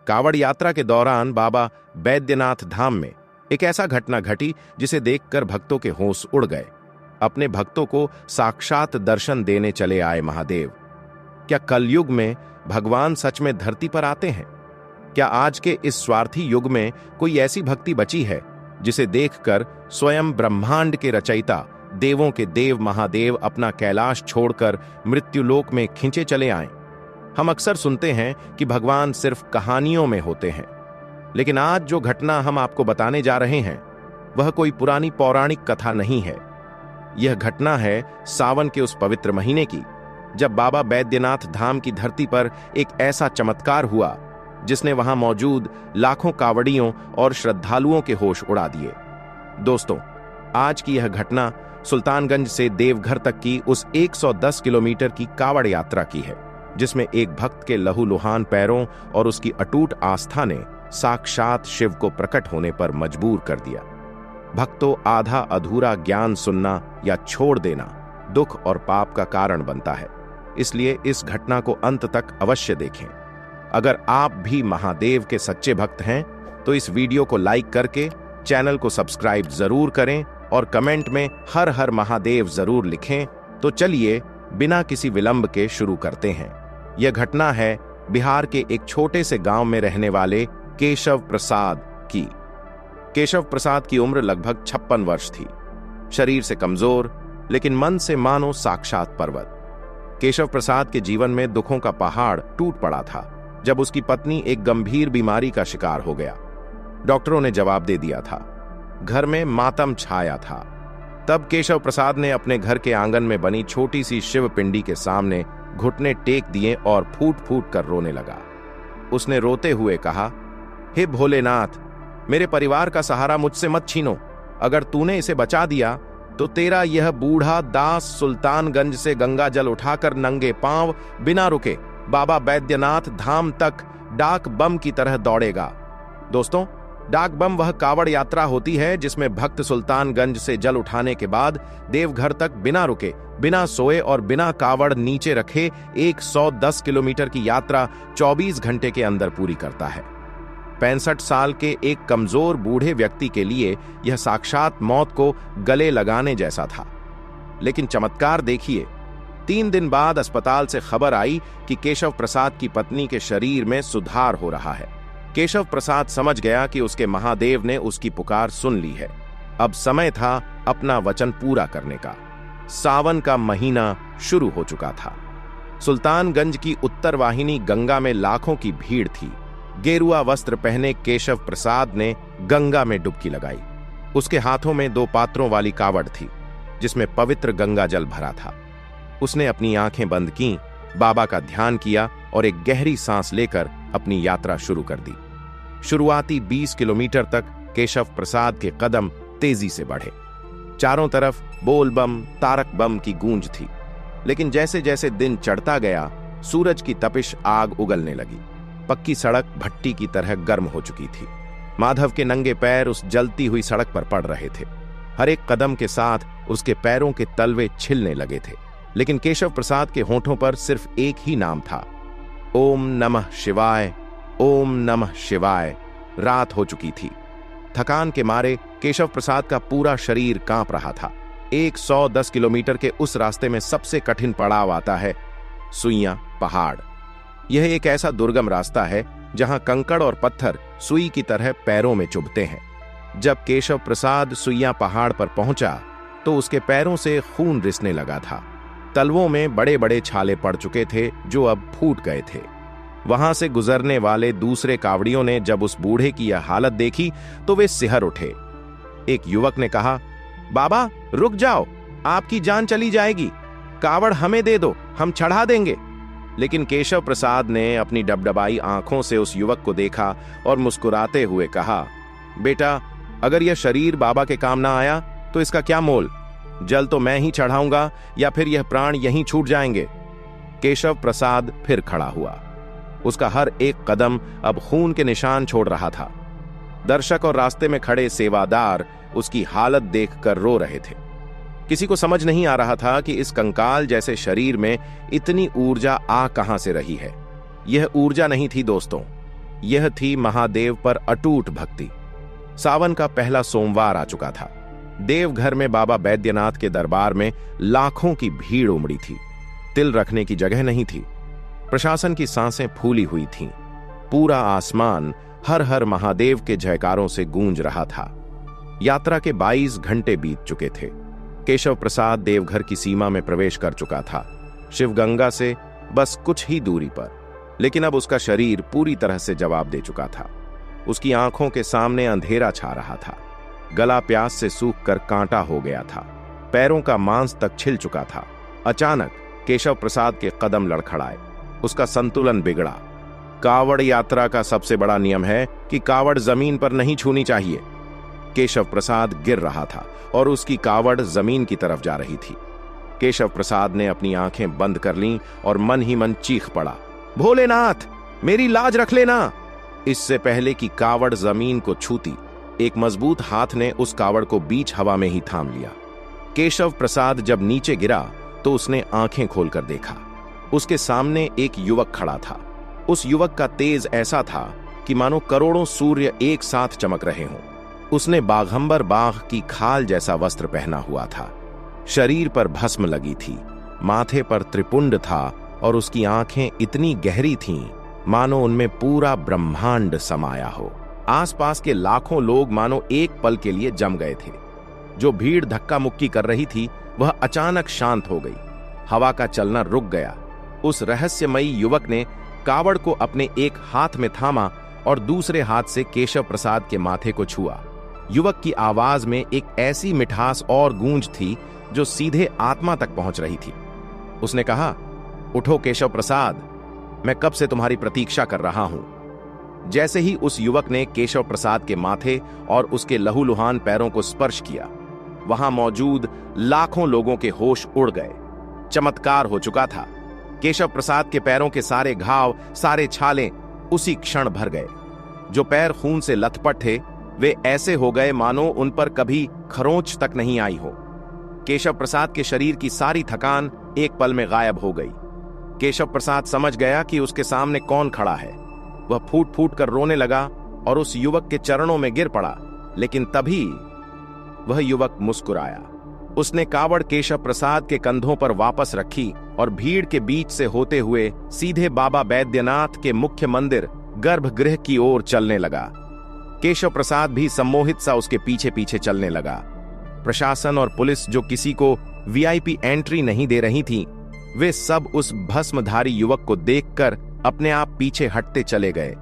कावड़ यात्रा के दौरान बाबा बैद्यनाथ धाम में एक ऐसा घटना घटी जिसे देखकर भक्तों के होश उड़ गए। अपने भक्तों को साक्षात दर्शन देने चले आए महादेव। क्या कलयुग में भगवान सच में धरती पर आते हैं? क्या आज के इस स्वार्थी युग में कोई ऐसी भक्ति बची है जिसे देखकर स्वयं ब्रह्मांड के रचयिता देवों के देव महादेव अपना कैलाश छोड़कर मृत्युलोक में खींचे चले आएं? हम अक्सर सुनते हैं कि भगवान सिर्फ कहानियों में होते हैं, लेकिन आज जो घटना हम आपको बताने जा रहे हैं वह कोई पुरानी पौराणिक कथा नहीं है। यह घटना है सावन के उस पवित्र महीने की, जब बाबा बैद्यनाथ धाम की धरती पर एक ऐसा चमत्कार हुआ जिसने वहां मौजूद लाखों कावड़ियों और श्रद्धालुओं के होश उड़ा दिए। दोस्तों, आज की यह घटना सुल्तानगंज से देवघर तक की उस 110 किलोमीटर की कावड़ यात्रा की है, जिसमें एक भक्त के लहूलुहान पैरों और उसकी अटूट आस्था ने साक्षात शिव को प्रकट होने पर मजबूर कर दिया। भक्तों, आधा अधूरा ज्ञान सुनना या छोड़ देना दुख और पाप का कारण बनता है, इसलिए इस घटना को अंत तक अवश्य देखें। अगर आप भी महादेव के सच्चे भक्त हैं तो इस वीडियो को लाइक करके चैनल को सब्सक्राइब जरूर करें और कमेंट में हर हर महादेव जरूर लिखें। तो चलिए बिना किसी विलंब के शुरू करते हैं। यह घटना है बिहार के एक छोटे से गांव में रहने वाले केशव प्रसाद की। केशव प्रसाद की उम्र लगभग 56 वर्ष थी। शरीर से कमजोर, लेकिन मन से मानो साक्षात पर्वत। केशव प्रसाद के जीवन में दुखों का पहाड़ टूट पड़ा था जब उसकी पत्नी एक गंभीर बीमारी का शिकार हो गया। डॉक्टरों ने जवाब दे दिया था, घर में मातम छाया था। तब केशव प्रसाद ने अपने घर के आंगन में बनी छोटी सी शिव पिंडी के सामने घुटने टेक दिए और फूट फूट कर रोने लगा। उसने रोते हुए कहा, हे भोलेनाथ, मेरे परिवार का सहारा मुझसे मत छीनो। अगर तूने इसे बचा दिया तो तेरा यह बूढ़ा दास सुल्तानगंज से गंगा जल उठाकर नंगे पांव बिना रुके बाबा बैद्यनाथ धाम तक डाक बम की तरह दौड़ेगा। दोस्तों, डाक बम वह कावड़ यात्रा होती है जिसमें भक्त सुल्तानगंज से जल उठाने के बाद देवघर तक बिना रुके, बिना सोए और बिना कावड़ नीचे रखे 110 किलोमीटर की यात्रा 24 घंटे के अंदर पूरी करता है। 65 साल के एक कमजोर बूढ़े व्यक्ति के लिए यह साक्षात मौत को गले लगाने जैसा था। लेकिन चमत्कार देखिए, 3 दिन बाद अस्पताल से खबर आई कि केशव प्रसाद की पत्नी के शरीर में सुधार हो रहा है। केशव प्रसाद समझ गया कि उसके महादेव ने उसकी पुकार सुन ली है। अब समय था अपना वचन पूरा करने का। सावन का महीना शुरू हो चुका था। सुल्तानगंज की उत्तर वाहिनी गंगा में लाखों की भीड़ थी। गेरुआ वस्त्र पहने केशव प्रसाद ने गंगा में डुबकी लगाई। उसके हाथों में 2 पात्रों वाली कावड़ थी जिसमें पवित्र गंगा जल भरा था। उसने अपनी आंखें बंद की, बाबा का ध्यान किया और एक गहरी सांस लेकर अपनी यात्रा शुरू कर दी। शुरुआती 20 किलोमीटर तक केशव प्रसाद के कदम तेजी से बढ़े। चारों तरफ बोल बम, तारक बम की गूंज थी। लेकिन जैसे जैसे दिन चढ़ता गया, सूरज की तपिश आग उगलने लगी। पक्की सड़क भट्टी की तरह गर्म हो चुकी थी। माधव के नंगे पैर उस जलती हुई सड़क पर पड़ रहे थे। हर एक कदम के साथ उसके पैरों के तलवे छिलने लगे थे। लेकिन केशव प्रसाद के होठों पर सिर्फ एक ही नाम था, ओम नमः शिवाय, ओम नमः शिवाय। रात हो चुकी थी। थकान के मारे केशव प्रसाद का पूरा शरीर कांप रहा था। 110 किलोमीटर के उस रास्ते में सबसे कठिन पड़ाव आता है सुइयां पहाड़। यह एक ऐसा दुर्गम रास्ता है जहां कंकड़ और पत्थर सुई की तरह पैरों में चुभते हैं। जब केशव प्रसाद सुइयां पहाड़ पर पहुंचा तो उसके पैरों से खून रिसने लगा था। तलवों में बड़े बड़े छाले पड़ चुके थे जो अब फूट गए थे। वहां से गुजरने वाले दूसरे कावड़ियों ने जब उस बूढ़े की यह हालत देखी तो वे सिहर उठे। एक युवक ने कहा, बाबा रुक जाओ, आपकी जान चली जाएगी, कावड़ हमें दे दो, हम चढ़ा देंगे। लेकिन केशव प्रसाद ने अपनी डबडबाई आंखों से उस युवक को देखा और मुस्कुराते हुए कहा, बेटा, अगर यह शरीर बाबा के काम ना आया तो इसका क्या मोल? जल तो मैं ही चढ़ाऊंगा या फिर यह प्राण यहीं छूट जाएंगे। केशव प्रसाद फिर खड़ा हुआ। उसका हर एक कदम अब खून के निशान छोड़ रहा था। दर्शक और रास्ते में खड़े सेवादार उसकी हालत देखकर रो रहे थे। किसी को समझ नहीं आ रहा था कि इस कंकाल जैसे शरीर में इतनी ऊर्जा आ कहां से रही है। यह ऊर्जा नहीं थी दोस्तों, यह थी महादेव पर अटूट भक्ति। सावन का पहला सोमवार आ चुका था। देवघर में बाबा बैद्यनाथ के दरबार में लाखों की भीड़ उमड़ी थी। तिल रखने की जगह नहीं थी। प्रशासन की सांसें फूली हुई थीं। पूरा आसमान हर हर महादेव के जयकारों से गूंज रहा था। यात्रा के 22 घंटे बीत चुके थे। केशव प्रसाद देवघर की सीमा में प्रवेश कर चुका था, शिवगंगा से बस कुछ ही दूरी पर। लेकिन अब उसका शरीर पूरी तरह से जवाब दे चुका था। उसकी आंखों के सामने अंधेरा छा रहा था। गला प्यास से सूख कर कांटा हो गया था। पैरों का मांस तक छिल चुका था। अचानक केशव प्रसाद के कदम लड़खड़ाए। उसका संतुलन बिगड़ा। कावड़ यात्रा का सबसे बड़ा नियम है कि कावड़ जमीन पर नहीं छूनी चाहिए। केशव प्रसाद गिर रहा था और उसकी कावड़ जमीन की तरफ जा रही थी। केशव प्रसाद ने अपनी आंखें बंद कर लीं और मन ही मन चीख पड़ा, भोलेनाथ, मेरी लाज रख लेना। इससे पहले कि कावड़ जमीन को छूती, एक मजबूत हाथ ने उस कावड़ को बीच हवा में ही थाम लिया। केशव प्रसाद जब नीचे गिरा तो उसने आंखें खोलकर देखा। उसके सामने एक युवक खड़ा था। उस युवक का तेज ऐसा था कि मानो करोड़ों सूर्य एक साथ चमक रहे हों। उसने बाघंबर बाघ की खाल जैसा वस्त्र पहना हुआ था। शरीर पर भस्म लगी थी। माथे पर त्रिपुंड था और उसकी आंखें इतनी गहरी थीं मानो उनमें पूरा ब्रह्मांड समाया हो। आसपास के लाखों लोग मानो एक पल के लिए जम गए थे। जो भीड़ धक्का मुक्की कर रही थी वह अचानक शांत हो गई। हवा का चलना रुक गया। उस रहस्यमयी युवक ने कावड़ को अपने एक हाथ में थामा और दूसरे हाथ से केशव प्रसाद के माथे को छुआ। युवक की आवाज में एक ऐसी मिठास और गूंज थी जो सीधे आत्मा तक पहुंच रही थी। उसने कहा, उठो केशव प्रसाद, मैं कब से तुम्हारी प्रतीक्षा कर रहा हूं। जैसे ही उस युवक ने केशव प्रसाद के माथे और उसके लहूलुहान पैरों को स्पर्श किया, वहां मौजूद लाखों लोगों के होश उड़ गए। चमत्कार हो चुका था। केशव प्रसाद के पैरों के सारे घाव, सारे छाले उसी क्षण भर गए। जो पैर खून से लथपथ थे वे ऐसे हो गए मानो उन पर कभी खरोंच तक नहीं आई हो। केशव प्रसाद के शरीर की सारी थकान एक पल में गायब हो गई। केशव प्रसाद समझ गया कि उसके सामने कौन खड़ा है। वह फूट फूट कर रोने लगा और उस युवक के चरणों में गिर पड़ा। लेकिन तभी वह युवक मुस्कुराया। उसने कावड़ केशव प्रसाद के कंधों पर वापस रखी और भीड़ के बीच से होते हुए सीधे बाबा बैद्यनाथ के मुख्य मंदिर गर्भगृह की ओर चलने लगा। केशव प्रसाद भी सम्मोहित सा उसके पीछे पीछे चलने लगा। प्रशासन और पुलिस जो किसी को वीआईपी एंट्री नहीं दे रही थी, वे सब उस भस्मधारी युवक को देखकर अपने आप पीछे हटते चले गए,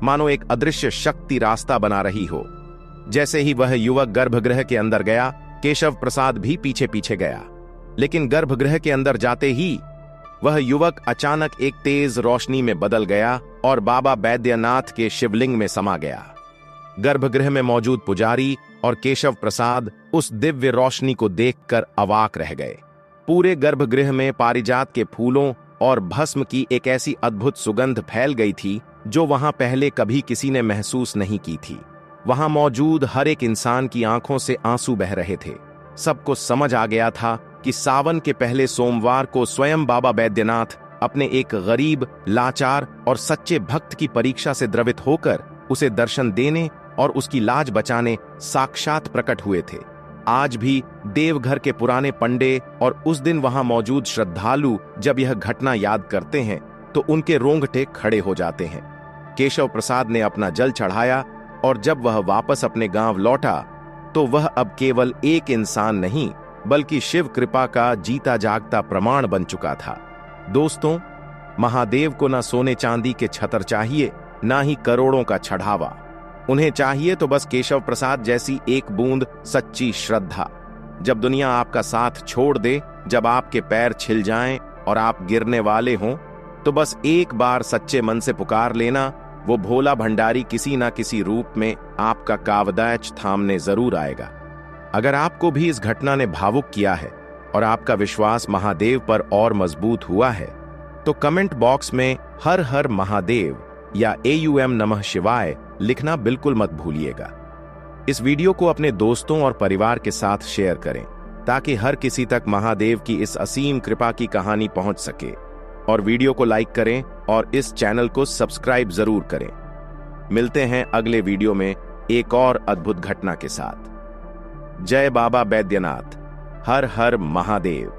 मानो एक अदृश्य शक्ति रास्ता बना रही हो। जैसे ही वह युवक गर्भगृह के अंदर गया, केशव प्रसाद भी पीछे पीछे गया। लेकिन गर्भगृह के अंदर जाते ही वह युवक अचानक एक तेज रोशनी में बदल गया और बाबा बैद्यनाथ के शिवलिंग में समा गया। गर्भगृह में मौजूद पुजारी और केशव प्रसाद उस दिव्य रोशनी को देखकर अवाक रह गए। पूरे गर्भगृह में पारिजात के फूलों और भस्म की एक ऐसी अद्भुत सुगंध फैल गई थी जो वहां पहले कभी किसी ने महसूस नहीं की थी। वहां मौजूद हर एक इंसान की आंखों से आंसू बह रहे थे। सबको समझ आ गया था कि सावन के पहले सोमवार को स्वयं बाबा बैद्यनाथ अपने एक गरीब, लाचार और सच्चे भक्त की परीक्षा से द्रवित होकर उसे दर्शन देने और उसकी लाज बचाने साक्षात प्रकट हुए थे। आज भी देवघर के पुराने पंडे और उस दिन वहां मौजूद श्रद्धालु जब यह घटना याद करते हैं तो उनके रोंगटे खड़े हो जाते हैं। केशव प्रसाद ने अपना जल चढ़ाया और जब वह वापस अपने गांव लौटा तो वह अब केवल एक इंसान नहीं बल्कि शिव कृपा का जीता जागता प्रमाण बन चुका था। दोस्तों, महादेव को ना सोने चांदी के छतर चाहिए, ना ही करोड़ों का चढ़ावा। उन्हें चाहिए तो बस केशव प्रसाद जैसी एक बूंद सच्ची श्रद्धा। जब दुनिया आपका साथ छोड़ दे, जब आपके पैर छिल जाएं और आप गिरने वाले हों, तो बस एक बार सच्चे मन से पुकार लेना, वो भोला भंडारी किसी ना किसी रूप में आपका कावदाच थामने जरूर आएगा। अगर आपको भी इस घटना ने भावुक किया है और आपका विश्वास महादेव पर और मजबूत हुआ है, तो कमेंट बॉक्स में हर हर महादेव या AUM नमः शिवाय लिखना बिल्कुल मत भूलिएगा। इस वीडियो को अपने दोस्तों और परिवार के साथ शेयर करें ताकि हर किसी तक महादेव की इस असीम कृपा की कहानी पहुंच सके। और वीडियो को लाइक करें और इस चैनल को सब्सक्राइब जरूर करें। मिलते हैं अगले वीडियो में एक और अद्भुत घटना के साथ। जय बाबा बैद्यनाथ। हर हर महादेव।